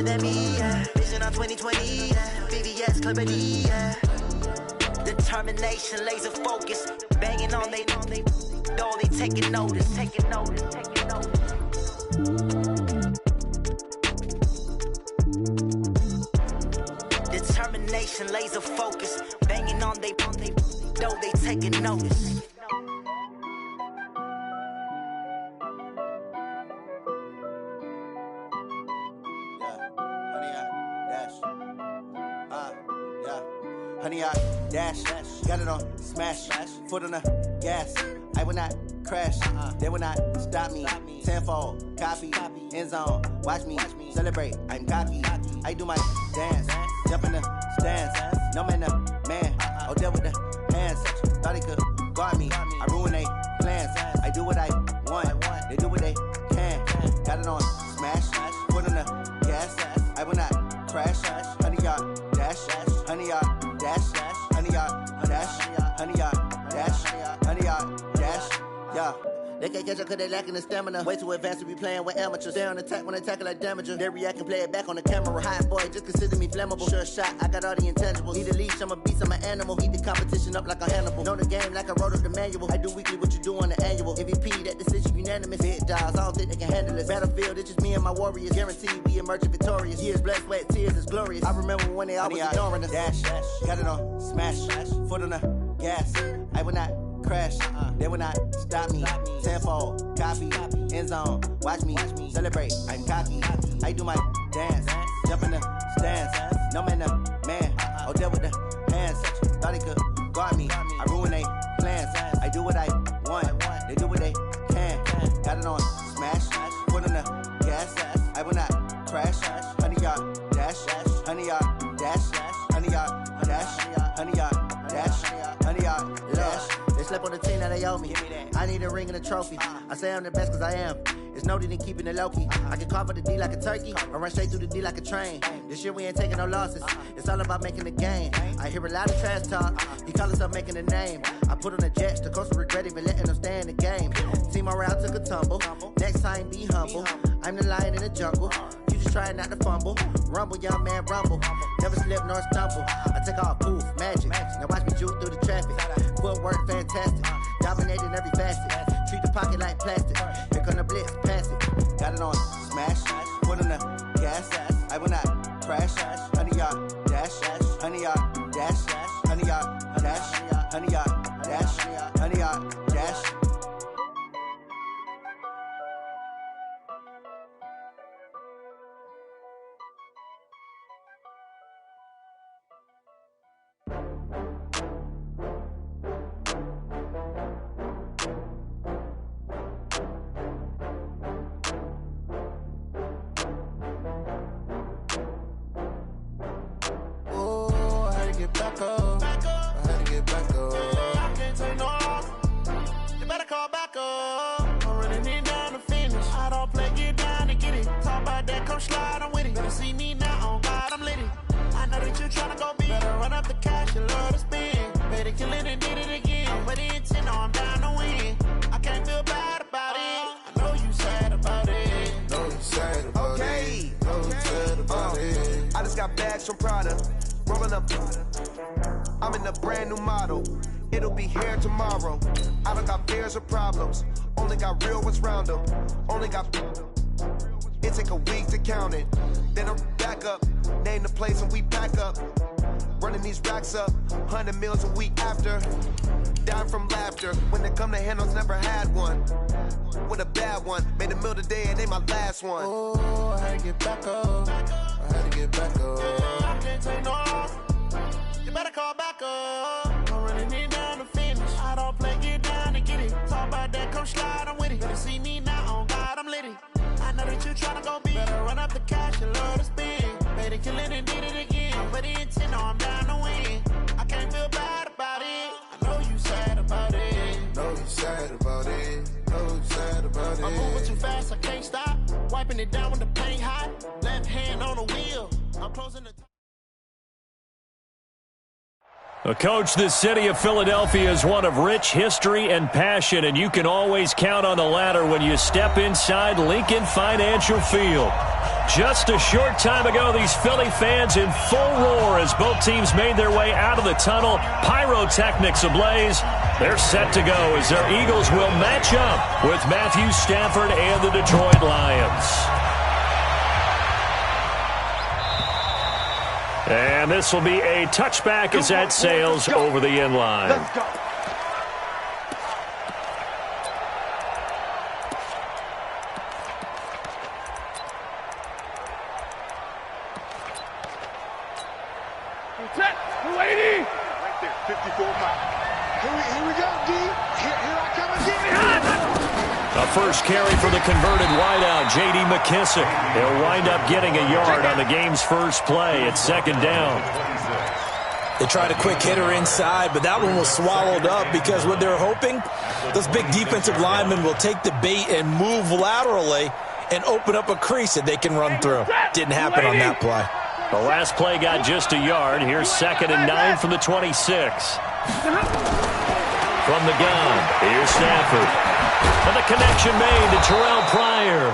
better than me, yeah. Vision on 2020, yeah. VVS, Clippity, yeah. Determination, laser focus. Banging on they know they taking notice. Determination, laser focus. Banging on they know they taking notice. Honey, I dash, got it on smash, foot on the gas. I will not crash, they will not stop me. Tenfold, copy, end zone, watch me celebrate. I'm cocky, I do my dance, jump in the stands. No man, man, oh there with the hands. Thought he could guard me, I ruin they plans. I do what I want, they do what they can. Got it on smash, foot on the gas. I will not crash, honey, y'all dash, honey, y'all dash, honey, y'all dash, honey, y'all dash, honey, y'all dash, yeah. They can't catch up cause they lacking the stamina. Way too advanced to be playing with amateurs. They on attack when they tackle like damager. They react and play it back on the camera. Hot boy, just consider me flammable. Sure shot, I got all the intangibles. Need a leash, I'm a beast, I'm an animal. Eat the competition up like a Hannibal. Know the game like I wrote up the manual. I do weekly what you do on the annual. MVP, that decision unanimous. Big dogs, I don't think they can handle it. Battlefield, it's just me and my warriors. Guaranteed we emerge victorious. Years, blood, sweat, tears, is glorious. I remember when they always ignoring us. Dash, got it on smash, foot on the gas. I will not crash, they will not stop me. Tenfold, copy, end zone, watch me celebrate. I'm cocky, I do my dance, jump in the stands. No man, man, oh there with the hands. Thought he could guard me, I ruin they plans. I do what I want, they do what they can. Got it on smash, foot on the gas. I will not crash, honey, y'all dash, honey, y'all dash, honey, y'all dash, honey, y'all dash, honey, y'all dash. They slept on the team that they owe me. I need a ring and a trophy. I say I'm the best cause I am. It's noted in keeping it low-key. I can carve up the D like a turkey or run straight through the D like a train. This year we ain't taking no losses. It's all about making the game. I hear a lot of trash talk. He call himself making a name. I put on the jets. The coach will regret even letting them stay in the game. Team morale took a tumble. Next time be humble. I'm the lion in the jungle. You just try not to fumble. Rumble, young man, rumble. Never slip nor stumble. I take off, poof, magic. Now watch me juke through the traffic. Footwork fantastic. Dominating every facet. Treat the pocket like plastic. Here come the blitz, pass it. Got it on smash. Foot on the gas. I will not crash. Honey, y'all dash. Honey, y'all dash. Honey, y'all dash. Honey, y'all dash. Honey, y'all dash. Back up. I had to get back up. I can't take no loss. You better call back up. I'm running it down to finish. I don't play, get down and get it. Talk about that, come slide, I'm with it. Better see me now, on God, I'm lit it. I know that you tryna go big. Better run up the cash, you love to spend. Better kill it and did it again. I'm with the intent, no, I'm down to win. I can't feel bad about it. I know you sad about it. Know you sad about it. Know you sad about it. I just got bags from Prada. Rolling up, I'm in a brand new model. It'll be here tomorrow. I don't got fears or problems. Only got real ones round them. Only got. It take a week to count it. Then I'm back up. Name the place and we pack up. Running these racks up. 100 meals a week after. Dying from laughter. When they come to handles, never had one. With a bad one. Made a meal today and they my last one. Oh, I had to get back up. I had to get back up. I can't take no loss. You better call back up. I'm running it down to finish. I don't play, get down and get it. Talk about that, come slide, I'm with it. Better see me now, on God, I'm lit it. I know that you tryna go big. Better run up the cash, you love to spend. Better kill it and did it again. I'm with the intent, no, I'm down to win. I can't feel bad about it. I know you sad about it. Know you sad about it. Know you sad about it. I'm moving too fast, I can't stop. Wiping it down when the paint hot. Left hand on the wheel. I'm closing the. Coach, the city of Philadelphia is one of rich history and passion, and you can always count on the ladder when you step inside Lincoln Financial Field. Just a short time ago, these Philly fans in full roar as both teams made their way out of the tunnel. Pyrotechnics ablaze. They're set to go as their Eagles will match up with Matthew Stafford and the Detroit Lions. And this will be a touchback as that sails over the end line. Let's go. Right there, 54 miles. Here we go, D. Here I come again. A first carry for the converted wideout, J.D. McKissick. He'll wind up getting a yard on the game's first play. It's second down. They tried a quick hitter inside, but that one was swallowed up because what they're hoping, those big defensive linemen will take the bait and move laterally and open up a crease that they can run through. Didn't happen on that play. The last play got just a yard. Here's 2nd and 9 from the 26. From the gun, here's Stafford. And the connection made to Terrell Pryor.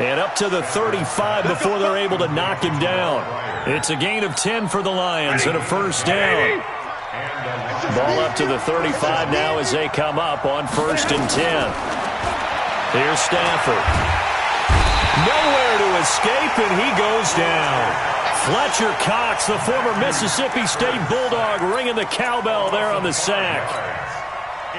And up to the 35 before they're able to knock him down. It's a gain of 10 for the Lions and a first down. Ball up to the 35 now as they come up on 1st and 10. Here's Stafford. Nowhere to escape, and he goes down. Fletcher Cox, the former Mississippi State Bulldog, ringing the cowbell there on the sack.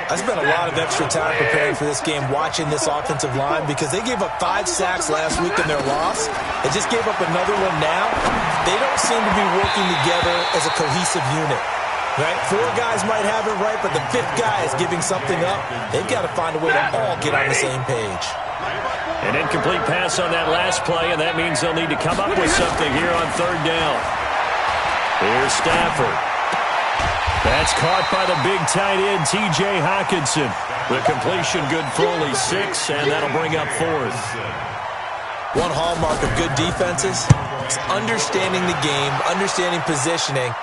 I spent a lot of extra time preparing for this game, watching this offensive line, because they gave up 5 sacks last week in their loss. They just gave up another one now. They don't seem to be working together as a cohesive unit. Right? 4 guys might have it right, but the 5th guy is giving something up. They've got to find a way to all get on the same page. An incomplete pass on that last play, and that means they'll need to come up with something here on 3rd down. Here's Stafford. That's caught by the big tight end, T.J. Hockenson. The completion good for only 6, and that'll bring up 4th. One hallmark of good defenses is understanding the game, understanding positioning,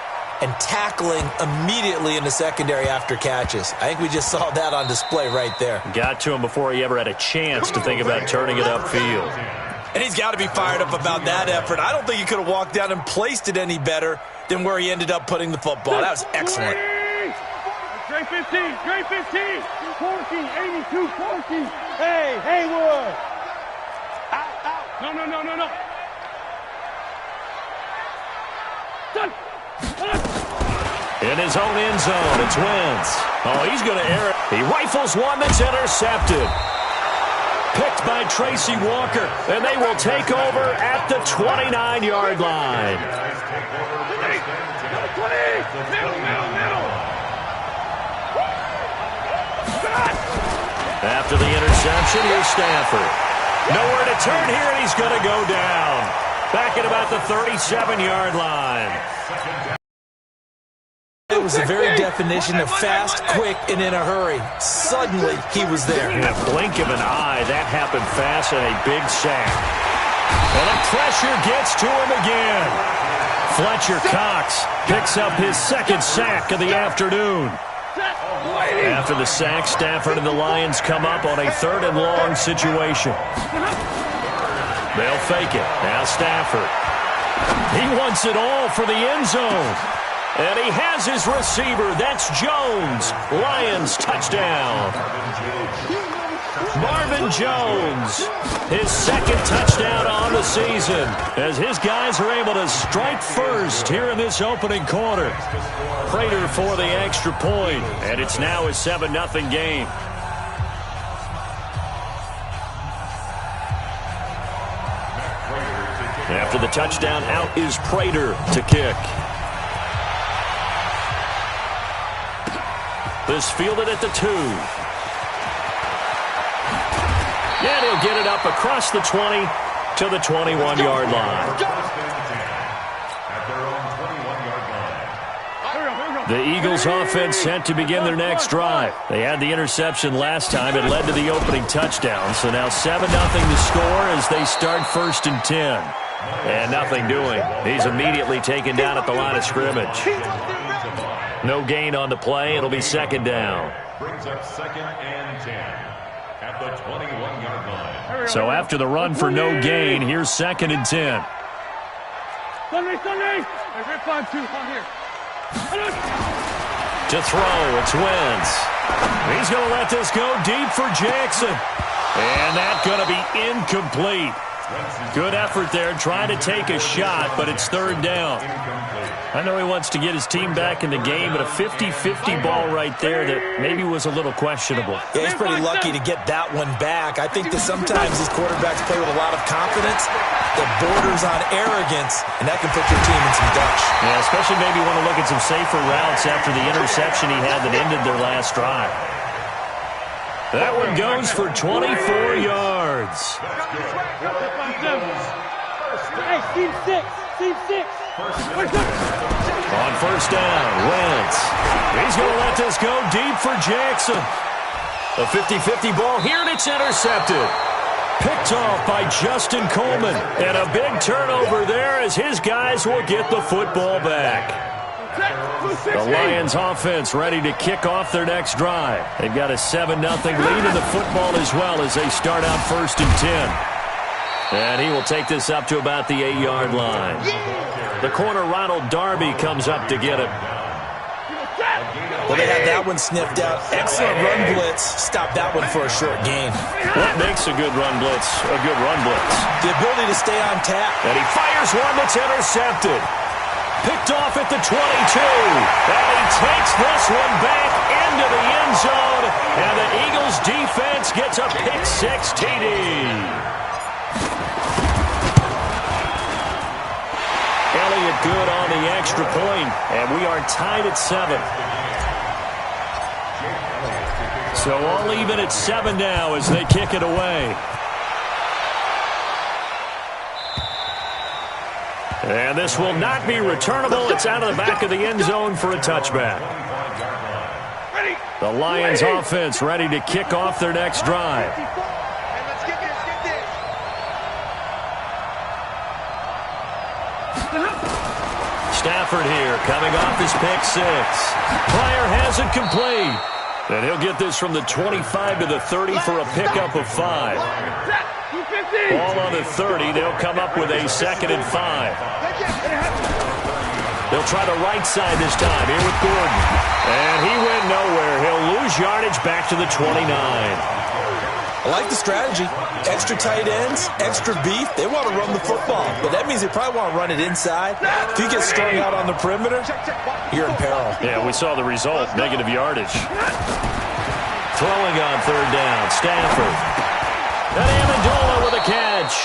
and tackling immediately in the secondary after catches. I think we just saw that on display right there. Got to him before he ever had a chance to think about turning it upfield. And he's got to be fired up about that effort. I don't think he could have walked down and placed it any better than where he ended up putting the football. That was excellent. Great 15, great 15. 14, 82, 14. Hey, Haywood. Out. No. Done. In his own end zone, it's Wentz. Oh, he's going to air it. He rifles one that's intercepted. Picked by Tracy Walker, and they will take over at the 29-yard line. 20, middle. After the interception, here's Stafford. Nowhere to turn here, and he's going to go down. Back at about the 37-yard line. It was the very definition of fast, quick, and in a hurry. Suddenly, he was there. In a blink of an eye, that happened fast and a big sack. And the pressure gets to him again. Fletcher Cox picks up his 2nd sack of the afternoon. After the sack, Stafford and the Lions come up on a 3rd and long situation. They'll fake it. Now Stafford. He wants it all for the end zone. And he has his receiver. That's Jones. Lions touchdown. Marvin Jones, his 2nd touchdown on the season, as his guys are able to strike first here in this opening quarter. Prater for the extra point, and it's now a 7-0 game. After the touchdown, out is Prater to kick. This fielded at the 2. And he'll get it up across the 20 to the 21-yard line. The Eagles offense set to begin their next drive. They had the interception last time. It led to the opening touchdown. So now 7-0 to score as they start 1st and 10. And nothing doing. He's immediately taken down at the line of scrimmage. No gain on the play. It'll be 2nd down. Brings up 2nd and 10. at the 21-yard line. So after the run for no gain, here's 2nd and 10. Sunday! Hey, Rip 5-2, on here. To throw, it's Wentz. He's going to let this go deep for Jackson. And that's going to be incomplete. Good effort there, trying to take a shot, but it's 3rd down. I know he wants to get his team back in the game, but a 50-50 ball right there that maybe was a little questionable. Yeah, he's pretty lucky to get that one back. I think that sometimes these quarterbacks play with a lot of confidence that borders on arrogance, and that can put your team in some dutch. Yeah, especially maybe want to look at some safer routes after the interception he had that ended their last drive. That one goes for 24 yards. Hey, team 6. On 1st down, Wentz. He's going to let this go deep for Jackson. A 50-50 ball here, and it's intercepted. Picked off by Justin Coleman. And a big turnover there as his guys will get the football back. The Lions offense ready to kick off their next drive. They've got a 7-0 lead in the football as well as they start out 1st and 10. And he will take this up to about the 8-yard line. The corner, Ronald Darby, comes up to get it. Well, they had that one sniffed out. Excellent run blitz. Stop that one for a short gain. What makes a good run blitz a good run blitz? The ability to stay on tap. And he fires one that's intercepted. Picked off at the 22. And he takes this one back into the end zone. And the Eagles defense gets a pick-6 TD. Elliott good on the extra point, and we are tied at 7. So all even at 7 now as they kick it away. And this will not be returnable. It's out of the back of the end zone for a touchback. The Lions offense ready to kick off their next drive. Stafford here, coming off his pick-6. Pryor has it complete. And he'll get this from the 25 to the 30 for a pickup of 5. Ball on the 30. They'll come up with a 2nd and 5. They'll try the right side this time. Here with Gordon. And he went nowhere. He'll lose yardage back to the 29. I like the strategy. Extra tight ends, extra beef. They want to run the football, but that means they probably want to run it inside. If you get strung out on the perimeter, you're in peril. Yeah, we saw the result, negative yardage. Throwing on 3rd down, Stafford. And Amendola with a catch.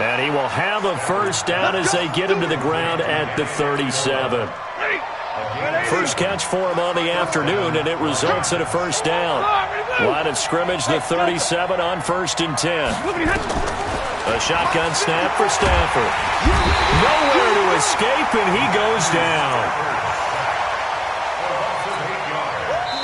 And he will have a 1st down as they get him to the ground at the 37. First catch for him on the afternoon, and it results in a 1st down. Line of scrimmage, the 37 on 1st and 10. A shotgun snap for Stafford. Nowhere to escape, and he goes down.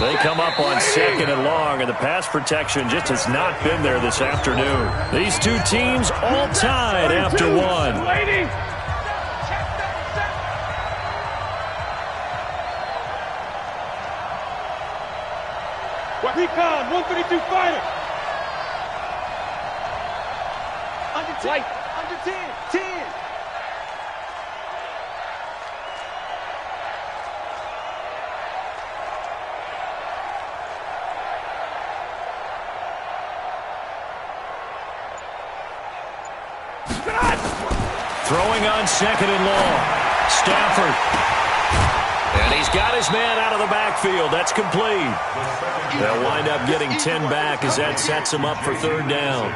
They come up on 2nd and long, and the pass protection just has not been there this afternoon. These two teams all tied after 1. Recon, 132 fighter. Under 10, under 10, 10. Throwing on 2nd and long. Stafford. And he's got his man out of the backfield. That's complete. They'll wind up getting 10 back as that sets him up for 3rd down.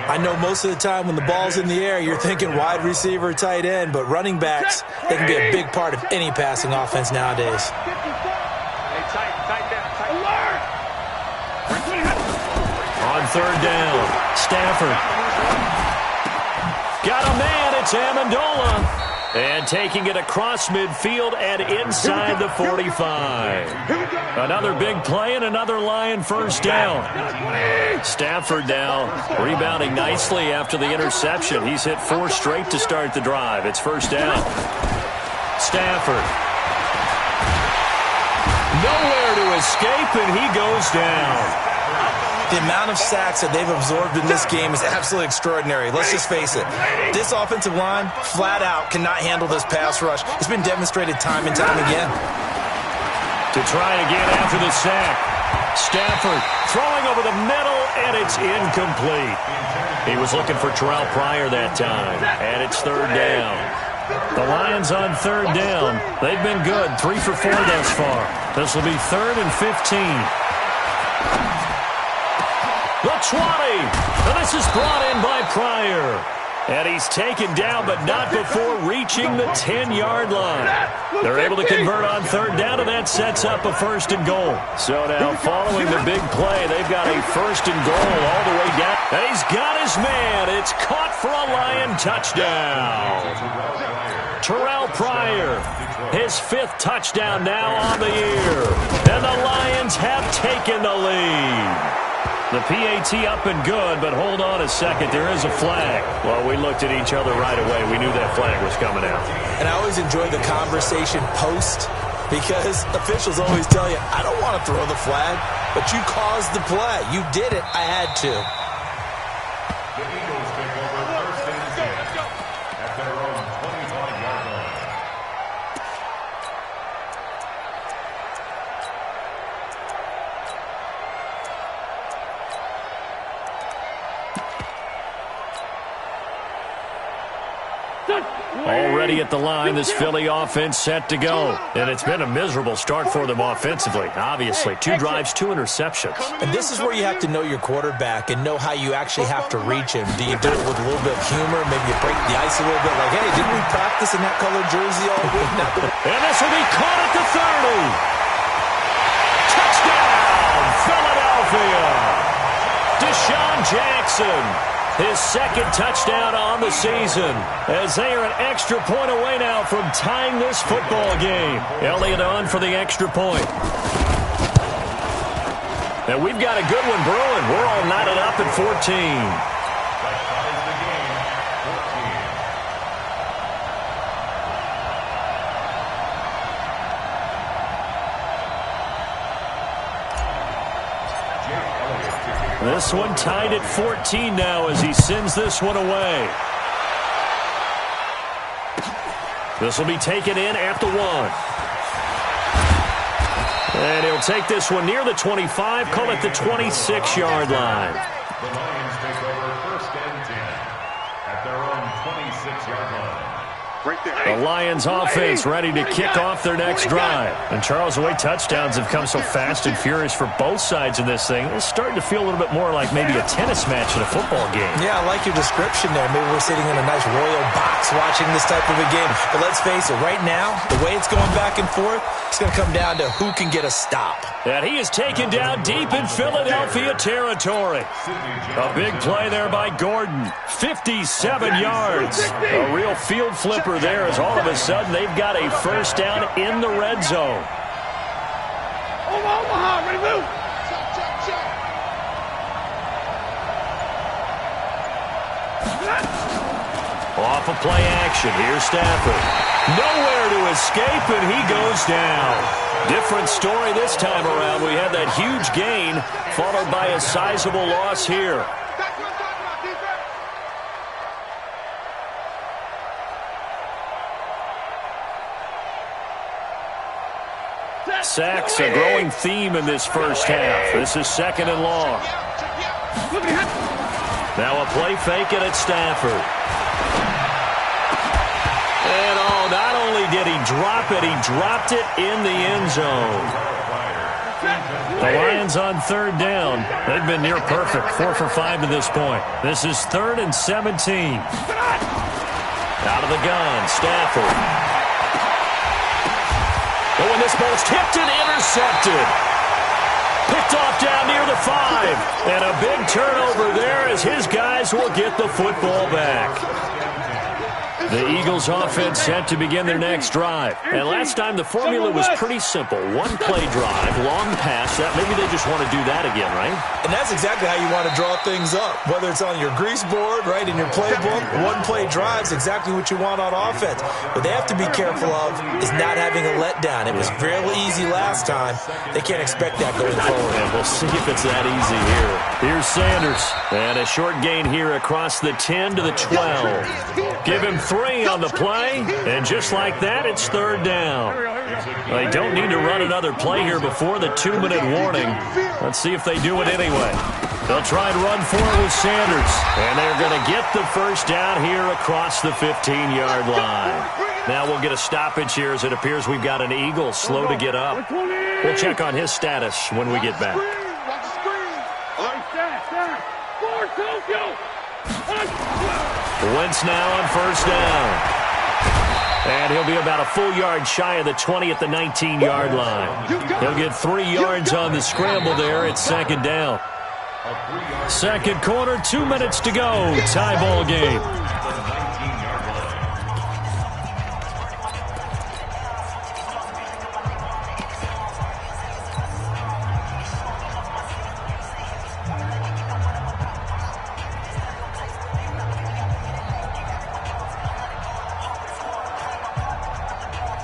I know most of the time when the ball's in the air, you're thinking wide receiver, tight end, but running backs, they can be a big part of any passing offense nowadays. On 3rd down, Stafford. Got a man, it's Amendola. And taking it across midfield and inside the 45. Another big play and another Lion 1st down. Stafford now rebounding nicely after the interception. He's hit 4 straight to start the drive. It's 1st down. Stafford. Nowhere to escape, and he goes down. The amount of sacks that they've absorbed in this game is absolutely extraordinary. Let's just face it. This offensive line, flat out, cannot handle this pass rush. It's been demonstrated time and time again. To try again after the sack. Stafford throwing over the middle, and it's incomplete. He was looking for Terrell Pryor that time, and it's third down. The Lions on third down. They've been good, 3 for 4 thus far. This will be 3rd and 15. The 20. And this is brought in by Pryor. And he's taken down, but not before reaching the 10-yard line. They're able to convert on third down, and that sets up a 1st and goal. So now, following the big play, they've got a 1st and goal all the way down. And he's got his man. It's caught for a Lion touchdown. Terrell Pryor, his 5th touchdown now on the year. And the Lions have taken the lead. The PAT up and good, but hold on a second. There is a flag. Well, we looked at each other right away. We knew that flag was coming out. And I always enjoy the conversation post because officials always tell you, I don't want to throw the flag, but you caused the play. You did it. I had to. The Eagles take over 1st and 10 at their own 25-yard line. Already at the line, this Philly offense set to go. And it's been a miserable start for them offensively, obviously. 2 drives, 2 interceptions. And this is where you have to know your quarterback and know how you actually have to reach him. Do you do it with a little bit of humor? Maybe you break the ice a little bit like, hey, didn't we practice in that colored jersey all week? And this will be caught at the 30. Touchdown, Philadelphia. Deshaun Jackson. His 2nd touchdown on the season, as they are an extra point away now from tying this football game. Elliott on for the extra point. And we've got a good one brewing. We're all knotted up at 14. This one tied at 14 now as he sends this one away. This will be taken in at the 1. And he'll take this one near the 25, call it the 26-yard line. The Lions take over 1st and 10 at their own 26-yard line. The Lions offense ready to kick off their next drive. And Charles, the way touchdowns have come so fast and furious for both sides in this thing, it's starting to feel a little bit more like maybe a tennis match in a football game. Yeah, I like your description there. Maybe we're sitting in a nice royal box watching this type of a game. But let's face it, right now, the way it's going back and forth, it's going to come down to who can get a stop. And he is taken down deep in Philadelphia territory. A big play there by Gordon. 57 yards. A real field flipper there as all of a sudden they've got a 1st down in the red zone. Omaha, ready, move. Off of play action. Here's Stafford. Nowhere to escape, and he goes down. Different story this time around. We had that huge gain, followed by a sizable loss here. Sacks, a growing theme in this first half. This is 2nd and long. Now a play fake and it's Stafford. And not only did he drop it, he dropped it in the end zone. The Lions on 3rd down. They've been near perfect, 4 for 5 to this point. This is 3rd and 17. Out of the gun, Stafford. Oh, and this ball's tipped and intercepted. Picked off down near the 5. And a big turnover there as his guys will get the football back. The Eagles offense set to begin their next drive. And last time the formula was pretty simple. One play drive, long pass. Maybe they just want to do that again, right? And that's exactly how you want to draw things up. Whether it's on your grease board, right, in your playbook, one play drive is exactly what you want on offense. What they have to be careful of is not having a letdown. It was fairly easy last time. They can't expect that going forward. And we'll see if it's that easy here. Here's Sanders. And a short gain here across the 10 to the 12. Give him 3 on the play. And just like that, it's third down. They don't need to run another play here before the 2-minute warning. Let's see if they do it anyway. They'll try and run for it with Sanders. And they're going to get the first down here across the 15-yard line. Now we'll get a stoppage here as it appears we've got an Eagle slow to get up. We'll check on his status when we get back. Wentz now on first down. And he'll be about a full yard shy of the 20 at the 19-yard line. He'll get 3 yards on the scramble there at second down. Second quarter, 2 minutes to go. Tie ball game.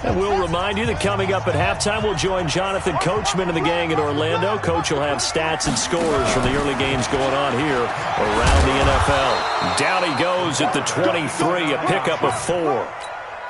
And we'll remind you that coming up at halftime, we'll join Jonathan Coachman and the gang in Orlando. Coach will have stats and scores from the early games going on here around the NFL. Down he goes at the 23, a pickup of 4.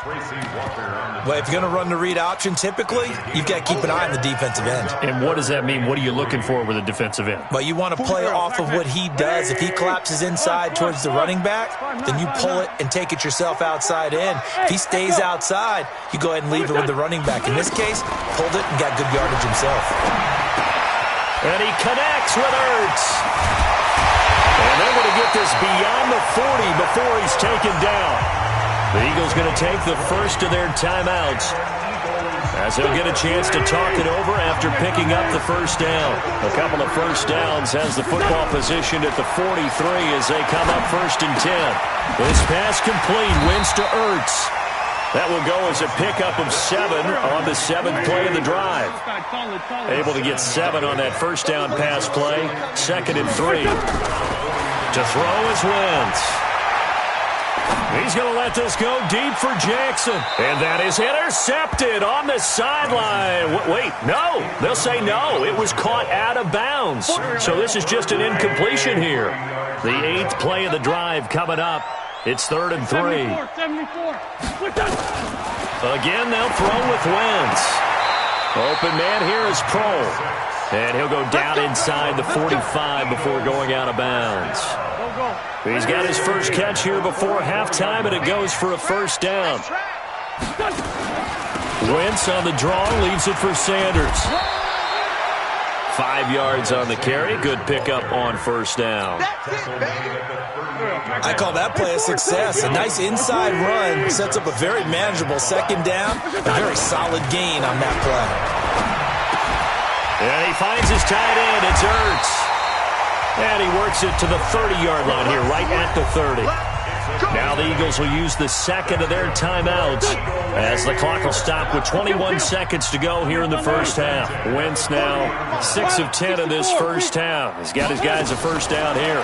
Well, if you're going to run the read option, typically, you've got to keep an eye on the defensive end. And what does that mean? What are you looking for with a defensive end? Well, you want to play off of what he does. If he collapses inside towards the running back, then you pull it and take it yourself outside in. If he stays outside, you go ahead and leave it with the running back. In this case, pulled it and got good yardage himself. And he connects with Ertz. And they're going to get this beyond the 40 before he's taken down. The Eagles going to take the first of their timeouts as they'll get a chance to talk it over after picking up the first down. A couple of first downs has the football positioned at the 43 as they come up first and 10. This pass complete, Wentz to Ertz. That will go as a pickup of 7 on the 7th play of the drive. Able to get 7 on that first down pass play. Second and 3. To throw is Wentz. He's going to let this go deep for Jackson. And that is intercepted on the sideline. Wait, no. They'll say no. It was caught out of bounds. So this is just an incompletion here. The 8th play of the drive coming up. It's third and 3. Again, they'll throw with Wentz. Open man here is Prohl. And he'll go down inside the 45 before going out of bounds. He's got his first catch here before halftime, and it goes for a first down. Wentz on the draw, leaves it for Sanders. 5 yards on the carry. Good pickup on first down. I call that play a success. A nice inside run sets up a very manageable second down. A very solid gain on that play. And he finds his tight end. It's Ertz. And he works it to the 30-yard line here, right at the 30. Now the Eagles will use the second of their timeouts as the clock will stop with 21 seconds to go here in the first half. Wentz now 6 of 10 in this first half. He's got his guys a first down here.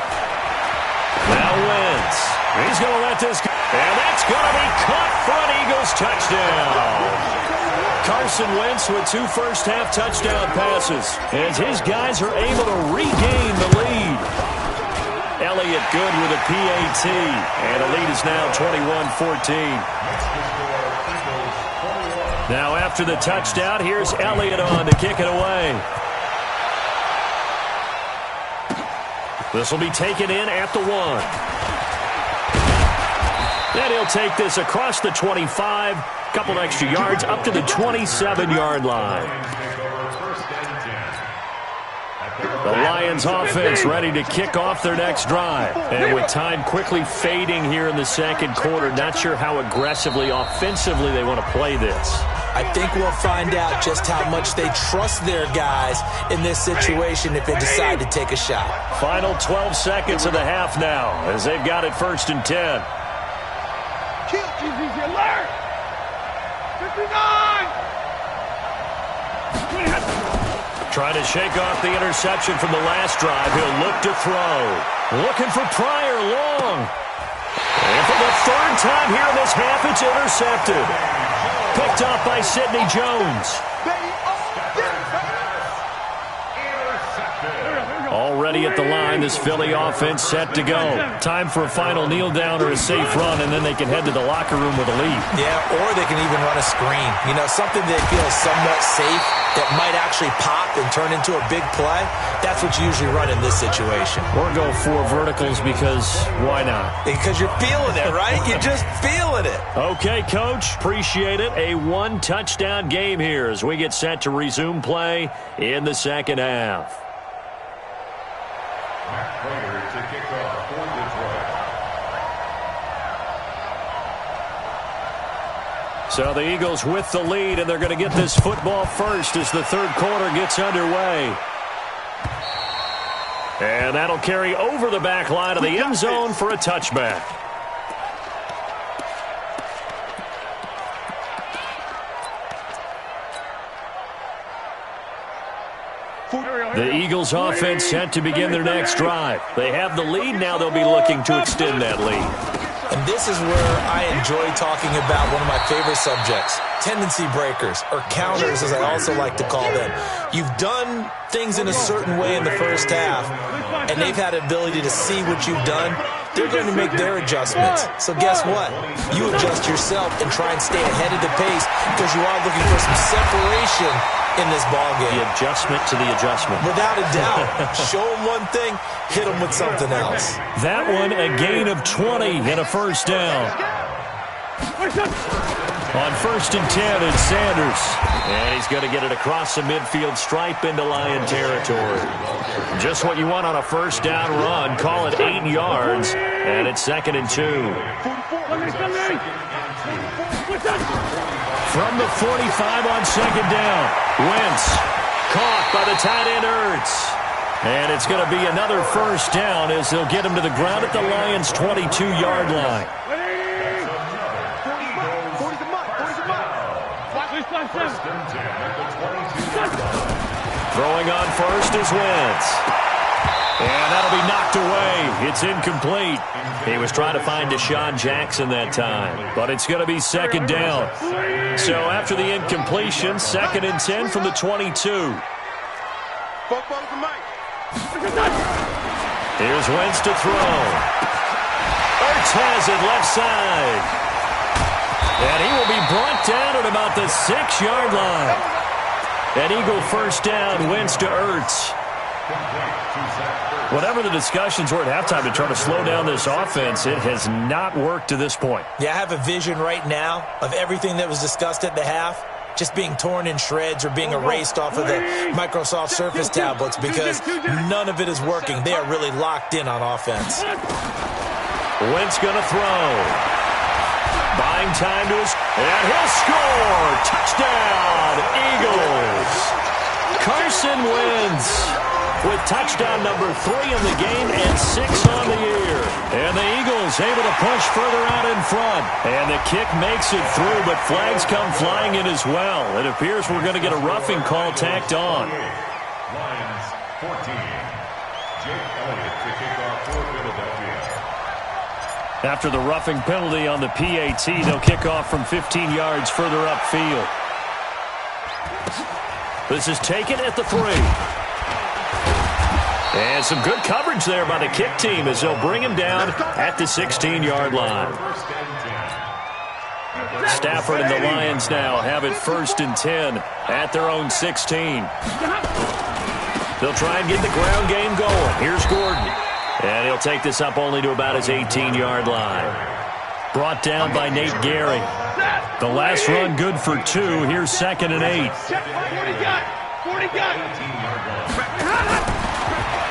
Now Wentz. He's going to let this go. And that's going to be caught for an Eagles touchdown. Carson Wentz with 2 first-half touchdown passes as his guys are able to regain the lead. Elliott good with a PAT, and the lead is now 21-14. Now after the touchdown, here's Elliott on to kick it away. This will be taken in at the 1. Then he'll take this across the 25, couple extra yards up to the 27-yard line. The Lions offense ready to kick off their next drive. And with time quickly fading here in the second quarter, not sure how aggressively, offensively they want to play this. I think we'll find out just how much they trust their guys in this situation if they decide to take a shot. Final 12 seconds of the half now as they've got it first and 10. Kill. Easy, alert! 59! Trying to shake off the interception from the last drive. He'll look to throw. Looking for Pryor long. And for the third time here in this half, it's intercepted. Picked up by Sidney Jones. Already at the line, this Philly offense set to go. Time for a final kneel down or a safe run, and then they can head to the locker room with a lead. Yeah, or they can even run a screen. You know, something they feel is somewhat safe that might actually pop and turn into a big play. That's what you usually run in this situation. Or go 4 verticals because why not? Because you're feeling it, right? You're just feeling it. Okay, Coach. Appreciate it. A 1-touchdown game here as we get set to resume play in the second half. Prater to kick off for Detroit. So the Eagles with the lead, and they're going to get this football first as the third quarter gets underway. And that'll carry over the back line of the end zone for a touchback. The Eagles offense set to begin their next drive. They have the lead now. They'll be looking to extend that lead. And this is where I enjoy talking about one of my favorite subjects, tendency breakers, or counters as I also like to call them. You've done things in a certain way in the first half, and they've had an ability to see what you've done. They're going to make their adjustments. So guess what? You adjust yourself and try and stay ahead of the pace because you are looking for some separation in this ballgame. The adjustment to the adjustment. Without a doubt. Show them one thing, hit them with something else. That one, a gain of 20 and a first down. On 1st and 10, it's Sanders. And he's going to get it across the midfield stripe into Lion territory. Just what you want on a first down run. Call it 8 yards. And it's 2nd and 2. From the 45 on 2nd down. Wentz caught by the tight end Ertz. And it's going to be another first down as they'll get him to the ground at the Lions' 22-yard line. Throwing on first is Wentz. And that'll be knocked away. It's incomplete. He was trying to find Deshaun Jackson that time. But it's going to be 2nd down. So after the incompletion, 2nd and 10 from the 22. Here's Wentz to throw. Ertz has it left side. And he will be brought down at about the 6-yard line. An Eagle first down, Wentz to Ertz. Whatever the discussions were at halftime to try to slow down this offense, it has not worked to this point. Yeah, I have a vision right now of everything that was discussed at the half just being torn in shreds or being erased off of the Microsoft Surface tablets because none of it is working. They are really locked in on offense. Wentz going to throw. Buying time to his... And he'll score! Touchdown, Eagles! Carson Wentz with touchdown number 3 in the game and 6 on the year. And the Eagles able to push further out in front. And the kick makes it through, but flags come flying in as well. It appears we're going to get a roughing call tacked on. Lions 14. Jake Elliott to kick off for Philadelphia. After the roughing penalty on the PAT, they'll kick off from 15 yards further upfield. This is taken at the 3. And some good coverage there by the kick team as they'll bring him down at the 16-yard line. Stafford and the Lions now have it 1st and 10 at their own 16. They'll try and get the ground game going. Here's Gordon. And he'll take this up only to about his 18-yard line. Brought down by Nate Gary. The last run good for 2. Here's 2nd and 8.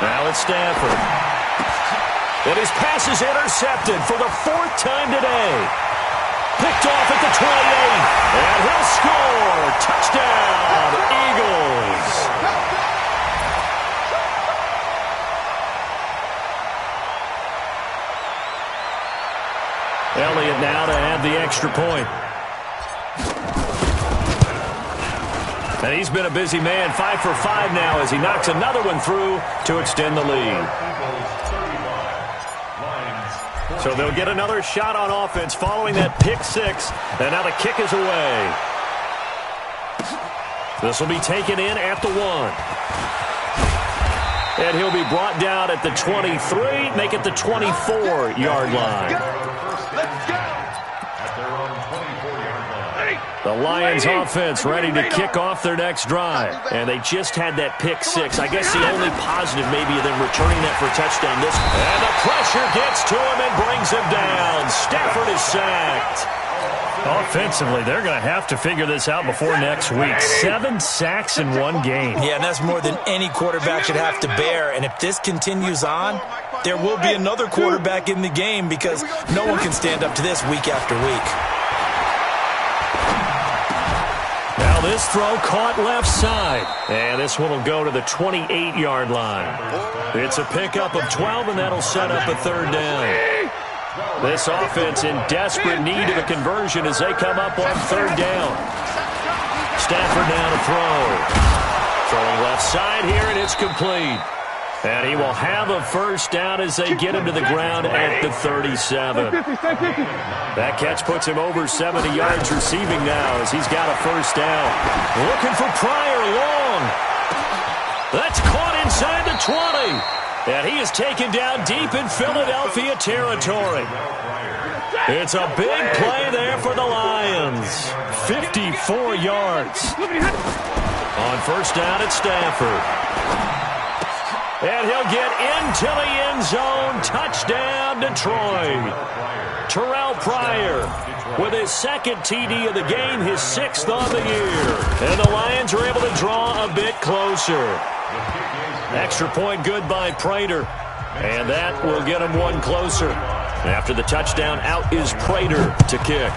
Now it's Stafford. And his pass is intercepted for the 4th time today. Picked off at the 28. And he'll score. Touchdown, Eagles. Elliott now to add the extra point. And he's been a busy man, 5 for 5 now as he knocks another one through to extend the lead. So they'll get another shot on offense following that pick 6. And now the kick is away. This will be taken in at the 1. And he'll be brought down at the 23, make it the 24-yard line. The Lions offense ready to kick off their next drive. And they just had that pick 6. I guess the only positive maybe of them returning that for a touchdown. And the pressure gets to him and brings him down. Stafford is sacked. Offensively, they're going to have to figure this out before next week. 7 sacks in one game. Yeah, and that's more than any quarterback should have to bear. And if this continues on, there will be another quarterback in the game because no one can stand up to this week after week. Now this throw caught left side. And this one will go to the 28-yard line. It's a pickup of 12, and that'll set up a 3rd down. This offense in desperate need of a conversion as they come up on 3rd down. Stafford now to throw. Throwing left side here, and it's complete. And he will have a 1st down as they get him to the ground at the 37. That catch puts him over 70 yards receiving now as he's got a 1st down. Looking for Pryor long. That's caught inside the 20. And he is taken down deep in Philadelphia territory. It's a big play there for the Lions. 54 yards. On 1st down at Stafford. And he'll get into the end zone. Touchdown, Detroit. Terrell Pryor with his 2nd TD of the game, his 6th on the year. And the Lions are able to draw a bit closer. Extra point good by Prater. And that will get him one closer. After the touchdown, out is Prater to kick.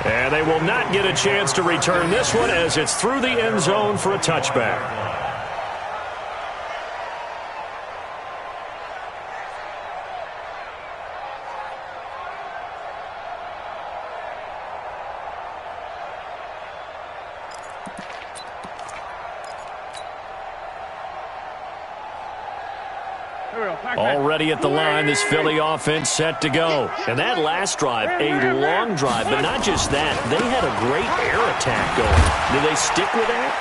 And they will not get a chance to return this one as it's through the end zone for a touchback. Already at the line, this Philly offense set to go. And that last drive, a long drive, but not just that. They had a great air attack going. Do they stick with that?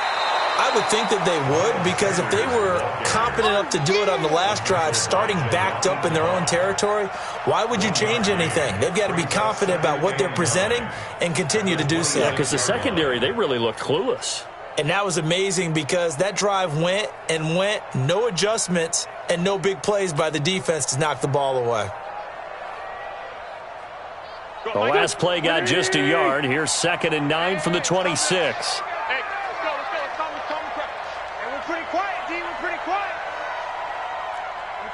I would think that they would, because if they were competent enough to do it on the last drive, starting backed up in their own territory, why would you change anything? They've got to be confident about what they're presenting and continue to do so. Yeah, because the secondary, they really looked clueless. And that was amazing because that drive went and went, no adjustments, and no big plays by the defense to knock the ball away. The last play got just a yard. Here's 2nd and 9 from the 26. Hey, let's go. And we're pretty quiet, D. We're pretty quiet.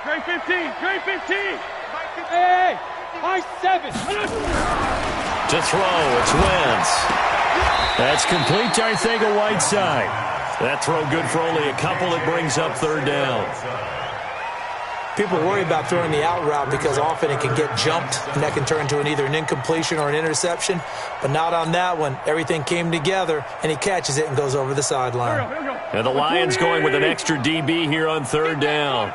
Trey 15. Trey 15. Hey, my 7. To throw, it's Wentz. That's complete, I think, a Whiteside. That throw good for only a couple. It brings up 3rd down. People worry about throwing the out route because often it can get jumped, and that can turn into either an incompletion or an interception. But not on that one. Everything came together, and he catches it and goes over the sideline. And the Lions going with an extra DB here on 3rd down.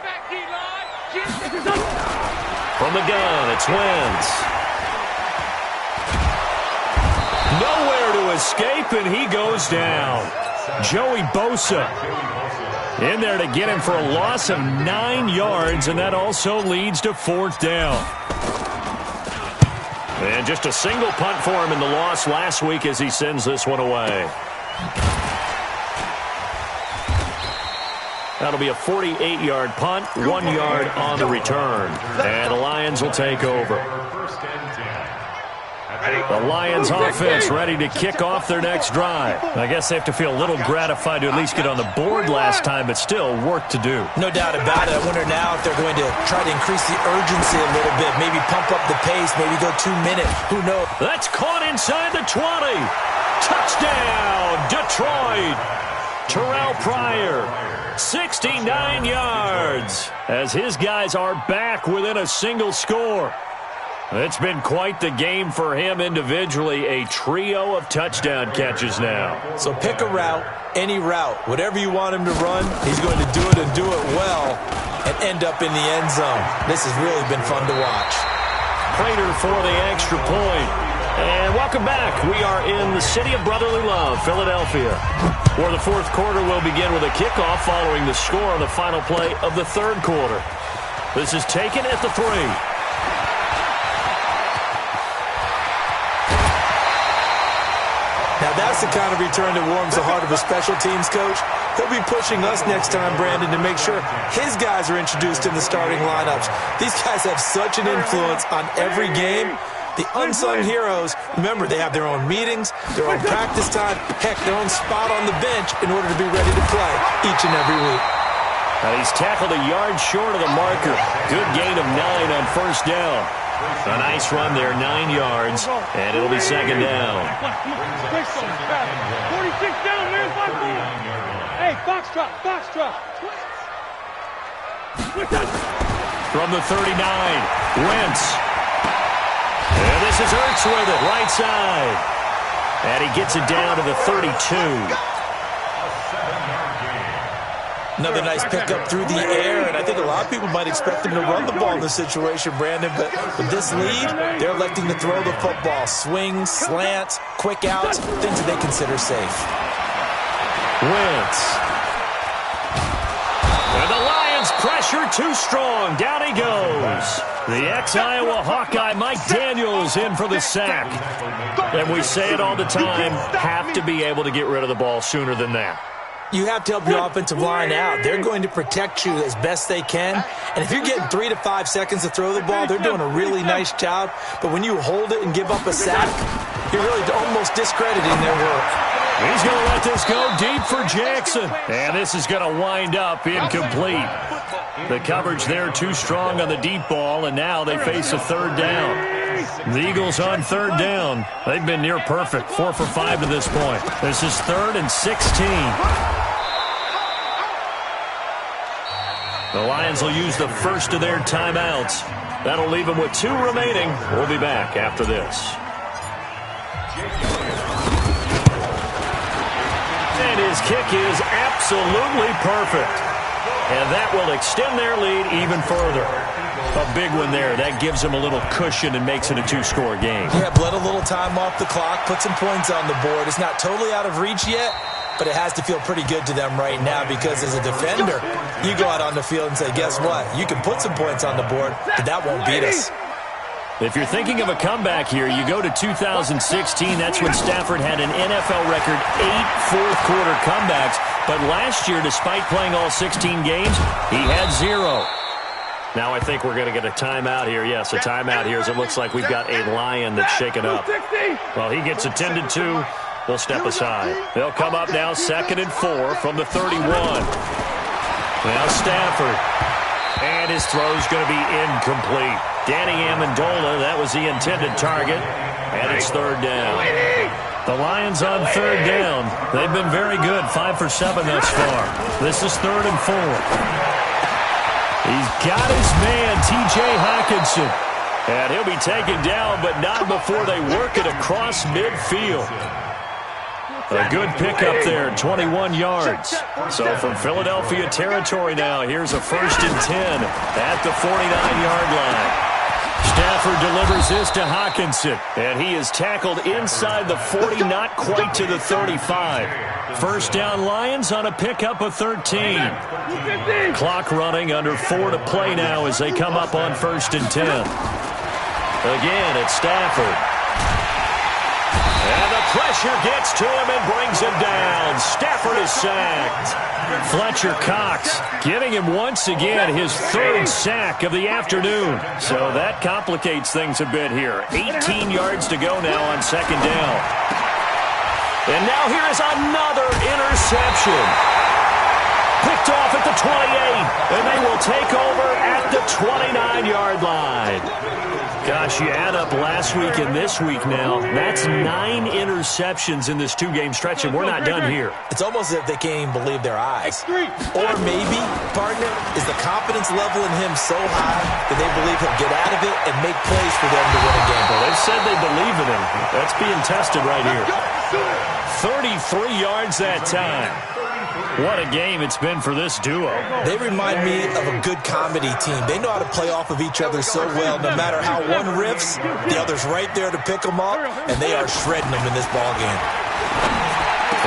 From the gun, it's Wentz. Nowhere to escape, and he goes down. Joey Bosa in there to get him for a loss of 9 yards, and that also leads to 4th down. And just a single punt for him in the loss last week as he sends this one away. That'll be a 48-yard punt, 1 yard on the return. And the Lions will take over. The Lions offense ready to kick off their next drive. I guess they have to feel a little gratified to at least get on the board last time, but still work to do. No doubt about it. I wonder now if they're going to try to increase the urgency a little bit, maybe pump up the pace, maybe go 2 minutes. Who knows? That's caught inside the 20. Touchdown, Detroit. Terrell Pryor 69 yards as his guys are back within a single score. It's been quite the game for him individually, a trio of touchdown catches now. So pick a route, any route, whatever you want him to run, he's going to do it and do it well and end up in the end zone. This has really been fun to watch. Prater for the extra point. And welcome back. We are in the city of brotherly love, Philadelphia, where the fourth quarter will begin with a kickoff following the score on the final play of the third quarter. This is taken at the 3. Now that's the kind of return that warms the heart of a special teams coach. He'll be pushing us next time, Brandon, to make sure his guys are introduced in the starting lineups. These guys have such an influence on every game. The unsung heroes, remember, they have their own meetings, their own practice time, heck, their own spot on the bench in order to be ready to play each and every week. Now he's tackled a yard short of the marker. Good gain of 9 on first down. A nice run there, 9 yards, and it'll be second down. 46 down, there's my ball. Hey, box drop. From the 39, Wentz. And this is Ertz with it, right side. And he gets it down to the 32. Another nice pickup through the air, and I think a lot of people might expect them to run the ball in this situation, Brandon, but with this lead, they're electing to throw the football. Swings, slants, quick outs, things that they consider safe. Wentz. And the Lions pressure too strong. Down he goes. The ex-Iowa Hawkeye Mike Daniels in for the sack. And we say it all the time, have to be able to get rid of the ball sooner than that. You have to help your offensive line out. They're going to protect you as best they can. And if you're getting 3 to 5 seconds to throw the ball, they're doing a really nice job. But when you hold it and give up a sack, you're really almost discrediting their work. He's going to let this go deep for Jackson. And this is going to wind up incomplete. The coverage there too strong on the deep ball, and now they face a third down. The Eagles on third down. They've been near perfect, 4 for 5 to this point. This is 3rd and 16. The Lions will use the first of their timeouts. That'll leave them with 2 remaining. We'll be back after this. And his kick is absolutely perfect. And that will extend their lead even further. A big one there. That gives them a little cushion and makes it a 2-score game. Yeah, bled a little time off the clock, put some points on the board. It's not totally out of reach yet, but it has to feel pretty good to them right now because as a defender, you go out on the field and say, guess what? You can put some points on the board, but that won't beat us. If you're thinking of a comeback here, you go to 2016. That's when Stafford had an NFL record 8 fourth-quarter comebacks. But last year, despite playing all 16 games, he had 0. Now I think we're going to get a timeout here. Yes, a timeout here as it looks like we've got a Lion that's shaken up. Well, he gets attended to. We'll step aside. They'll come up now 2nd and 4 from the 31. Now Stafford. And his throw's going to be incomplete. Danny Amendola, that was the intended target. And it's 3rd down. The Lions on 3rd down. They've been very good, 5 for 7 thus far. This is 3rd and 4. He's got his man, T.J. Hockenson. And he'll be taken down, but not before they work it across midfield. A good pickup there, 21 yards. So from Philadelphia territory now, here's a 1st and 10 at the 49-yard line. Stafford delivers this to Hockenson, and he is tackled inside the 40, not quite to the 35. 1st down Lions on a pickup of 13. Clock running, under 4 to play now as they come up on 1st and 10. Again, it's Stafford. And the pressure gets to him and brings him down. Stafford is sacked. Fletcher Cox giving him once again his 3rd sack of the afternoon. So that complicates things a bit here. 18 yards to go now on 2nd down. And now here is another interception. Picked off at the 28, and they will take over at the 29-yard line. Gosh, you add up last week and this week now, that's 9 interceptions in this two-game stretch, and we're not done here. It's almost as if they can't even believe their eyes. Or maybe, partner, is the confidence level in him so high that they believe he'll get out of it and make plays for them to win a game. Well, they've said they believe in him. That's being tested right here. 33 yards that time. What a game it's been for this duo. They remind me of a good comedy team. They know how to play off of each other so well. No matter how one riffs, the other's right there to pick them up, and they are shredding them in this ballgame.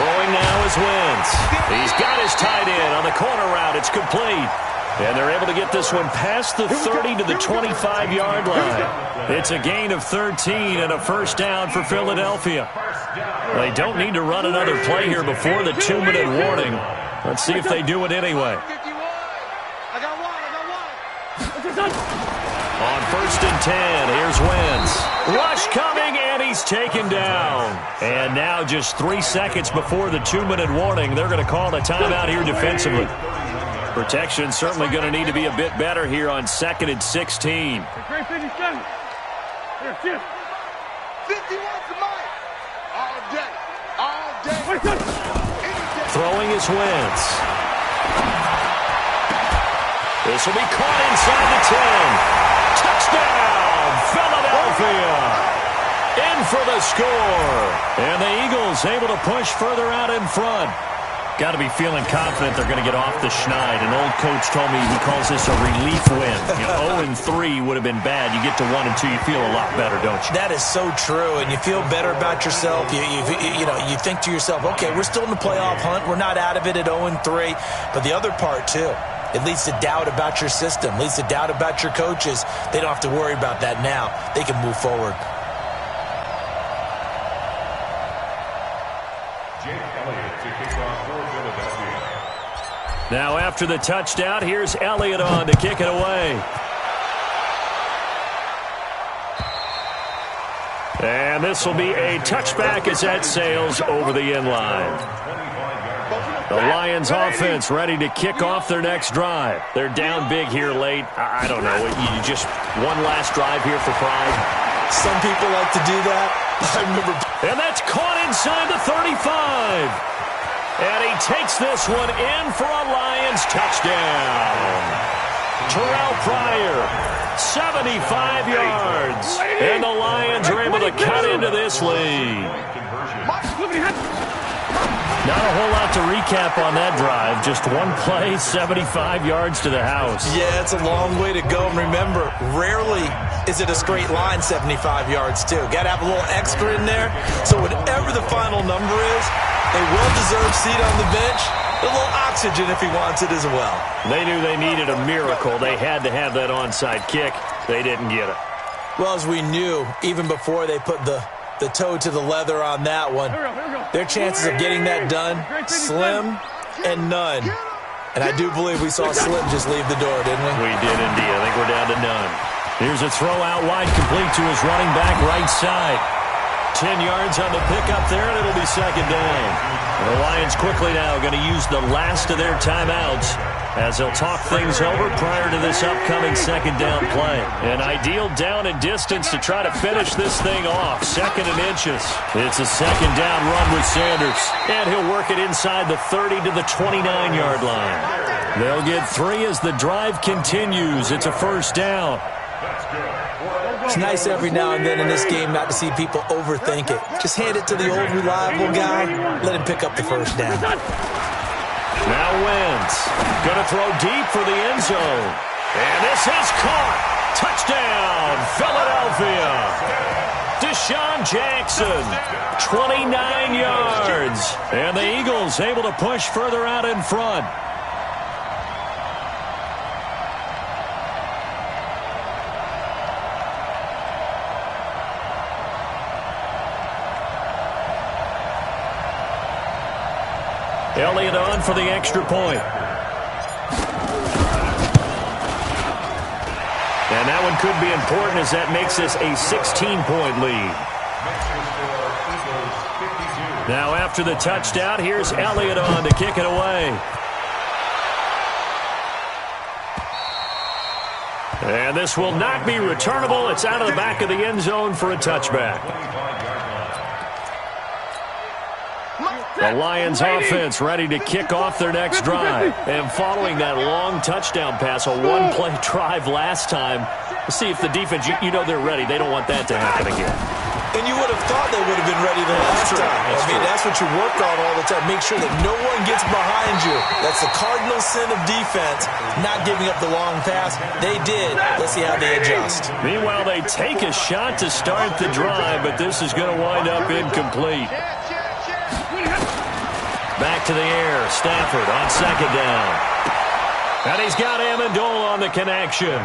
Throwing now is Wentz. He's got his tight end on the corner route. It's complete. And they're able to get this one past the 30 to the 25-yard line. It's a gain of 13 and a first down for Philadelphia. They don't need to run another play here before the 2-minute warning. Let's see if they do it anyway. On 1st and 10, here's Wentz. Rush coming, and he's taken down. And now just 3 seconds before the 2-minute warning, they're going to call a timeout here defensively. Protection certainly going to need to be a bit better here on 2nd and 16. 51 all day. Throwing is Wentz. This will be caught inside the 10. Touchdown, Philadelphia. In for the score. And the Eagles able to push further out in front. Got to be feeling confident they're going to get off the schneid. An old coach told me he calls this a relief win. 0-3 would have been bad. You get to 1-2, you feel a lot better, don't you? That is so true, and you feel better about yourself. You think to yourself, okay, we're still in the playoff hunt. We're not out of it at 0-3. But the other part, too, it leads to doubt about your system, leads to doubt about your coaches. They don't have to worry about that now. They can move forward. Now after the touchdown, here's Elliott on to kick it away. And this will be a touchback as that sails over the end line. The Lions offense ready to kick off their next drive. They're down big here late. I don't know. You just one last drive here for pride. Some people like to do that. I remember. And that's caught inside the 35. And he takes this one in for a Lions touchdown. Terrell Pryor, 75 yards. And the Lions are able to cut into this lead. Not a whole lot to recap on that drive. Just one play, 75 yards to the house. Yeah, it's a long way to go. And remember, rarely is it a straight line 75 yards, too. Got to have a little extra in there. So whatever the final number is, a well-deserved seat on the bench, a little oxygen if he wants it as well. They knew they needed a miracle. They had to have that onside kick. They didn't get it. Well, as we knew, even before they put the toe to the leather on that one, their chances of getting that done, slim and none. And I do believe we saw Slim just leave the door, didn't we? We did indeed. I think we're down to none. Here's a throw out wide, complete to his running back right side. 10 yards on the pickup there, and it'll be second down. The Lions quickly now going to use the last of their timeouts as they'll talk things over prior to this upcoming second down play. An ideal down and distance to try to finish this thing off. 2nd and inches. It's a second down run with Sanders, and he'll work it inside the 30 to the 29-yard line. They'll get 3 as the drive continues. It's a first down. It's nice every now and then in this game not to see people overthink it. Just hand it to the old reliable guy. Let him pick up the first down. Now Wentz going to throw deep for the end zone. And this is caught. Touchdown, Philadelphia. Deshaun Jackson, 29 yards. And the Eagles able to push further out in front. Elliott on for the extra point. And that one could be important as that makes this a 16-point lead. Now after the touchdown, here's Elliott on to kick it away. And this will not be returnable. It's out of the back of the end zone for a touchback. The Lions offense ready to kick off their next drive. And following that long touchdown pass, a one-play drive last time, let's see if the defense, you know they're ready. They don't want that to happen again. And you would have thought they would have been ready the last time. That's what you work on all the time. Make sure that no one gets behind you. That's the cardinal sin of defense, not giving up the long pass. They did. Let's see how they adjust. Meanwhile, they take a shot to start the drive, but this is going to wind up incomplete. Back to the air. Stafford on second down. And he's got Amendola on the connection.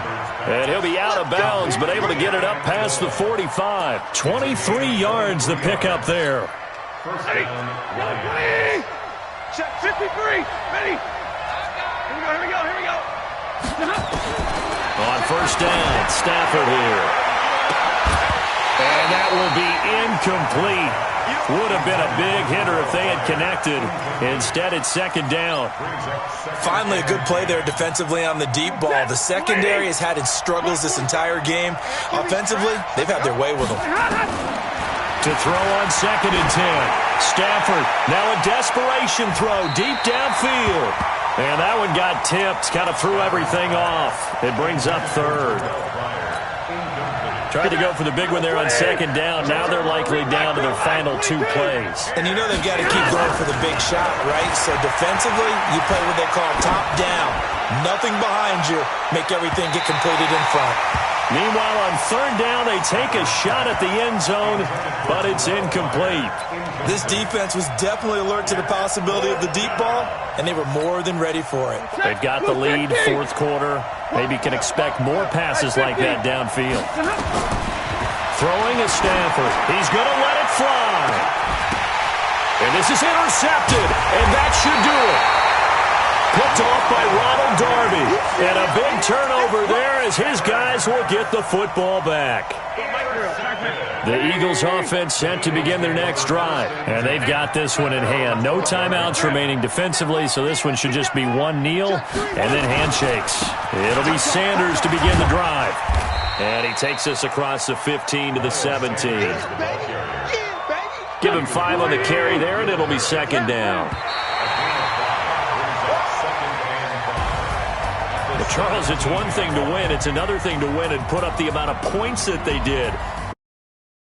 And he'll be out of bounds, but able to get it up past the 45. 23 yards the pickup there. Ready. 53. Ready. Here we go. On first down, Stafford here. And that will be incomplete. Would have been a big hitter if they had connected. Instead, it's second down. Finally, a good play there defensively on the deep ball. The secondary has had its struggles this entire game. Offensively, they've had their way with them. To throw on second and 10. Stafford, now a desperation throw deep downfield. And that one got tipped, kind of threw everything off. It brings up third. Tried to go for the big one there on second down. Now they're likely down to their final 2 plays. And you know they've got to keep going for the big shot, right? So defensively, you play what they call top down. Nothing behind you. Make everything get completed in front. Meanwhile, on third down, they take a shot at the end zone, but it's incomplete. This defense was definitely alert to the possibility of the deep ball, and they were more than ready for it. They've got the lead, fourth quarter. Maybe can expect more passes like that downfield. Throwing is Stafford. He's going to let it fly. And this is intercepted, and that should do it. Picked off by Ronald Darby. And a big turnover there as his guys will get the football back. The Eagles offense set to begin their next drive. And they've got this one in hand. No timeouts remaining defensively, so this one should just be one kneel and then handshakes. It'll be Sanders to begin the drive. And he takes us across the 15 to the 17. Give him 5 on the carry there, and it'll be second down. Charles, it's one thing to win. It's another thing to win and put up the amount of points that they did.